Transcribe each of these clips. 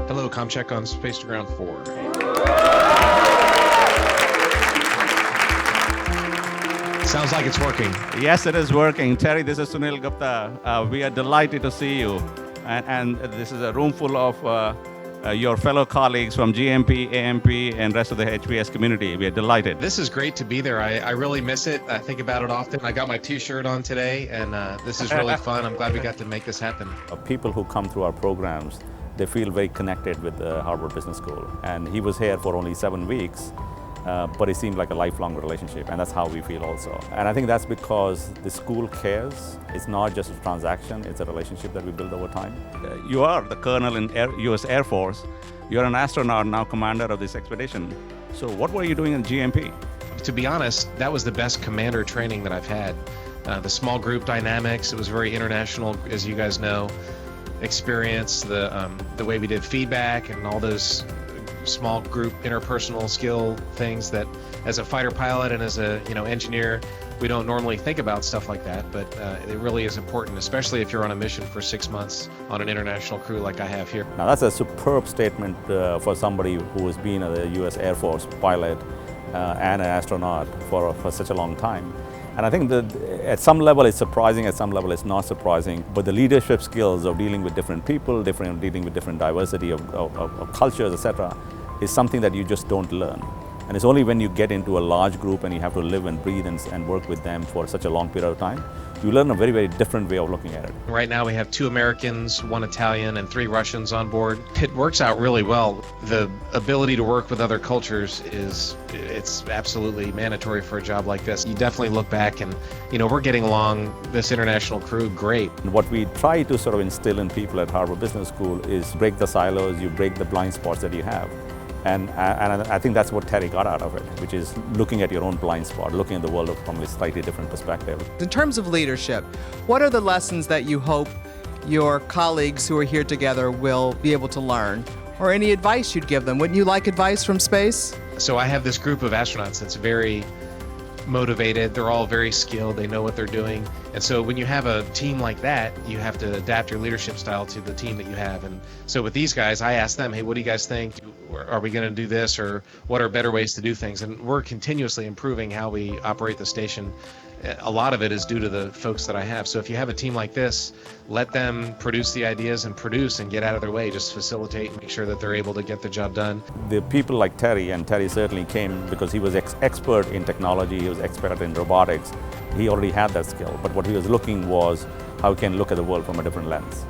Hello, ComCheck on Space to Ground 4. Sounds like it's working. Yes, it is working. Terry, this is Sunil Gupta. We are delighted to see you. And this is a room full of your fellow colleagues from GMP, AMP, and rest of the HBS community. We are delighted. This is great to be there. I really miss it. I think about it often. I got my t-shirt on today, and this is really fun. I'm glad we got to make this happen. People who come through our programs, they feel very connected with the Harvard Business School. And he was here for only 7 weeks, but it seemed like a lifelong relationship, and that's how we feel also. And I think that's because the school cares. It's not just a transaction, it's a relationship that we build over time. You are the colonel in US Air Force. You're an astronaut, now commander of this expedition. So what were you doing in GMP? To be honest, that was the best commander training that I've had. The small group dynamics, it was very international, as you guys know. Experience, the way we did feedback and all those small group interpersonal skill things that as a fighter pilot and as a engineer we don't normally think about stuff like that, but it really is important, especially if you're on a mission for 6 months on an international crew like I have here. Now that's a superb statement for somebody who has been a US Air Force pilot and an astronaut for such a long time. And I think that at some level it's surprising, at some level it's not surprising, but the leadership skills of dealing with different people, dealing with different diversity of cultures, etc., is something that you just don't learn. And it's only when you get into a large group and you have to live and breathe and work with them for such a long period of time, you learn a very, very different way of looking at it. Right now we have 2 Americans, 1 Italian, and 3 Russians on board. It works out really well. The ability to work with other cultures it's absolutely mandatory for a job like this. You definitely look back and, we're getting along, this international crew, great. And what we try to sort of instill in people at Harvard Business School is break the silos, you break the blind spots that you have. And I think that's what Terry got out of it, which is looking at your own blind spot, looking at the world from a slightly different perspective. In terms of leadership, what are the lessons that you hope your colleagues who are here together will be able to learn? Or any advice you'd give them? Wouldn't you like advice from space? So I have this group of astronauts that's very motivated. They're all very skilled. They know what they're doing. And so when you have a team like that, you have to adapt your leadership style to the team that you have. And so with these guys, I asked them, hey, what do you guys think? Are we going to do this, or what are better ways to do things? And we're continuously improving how we operate the station. A lot of it is due to the folks that I have. So if you have a team like this, let them produce the ideas and get out of their way. Just facilitate and make sure that they're able to get the job done. The people like Terry, and Terry certainly came because he was expert in technology, he was expert in robotics. He already had that skill, but what he was looking was how he can look at the world from a different lens.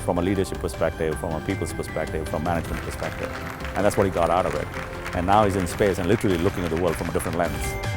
From a leadership perspective, from a people's perspective, from management perspective. And that's what he got out of it. And now he's in space and literally looking at the world from a different lens.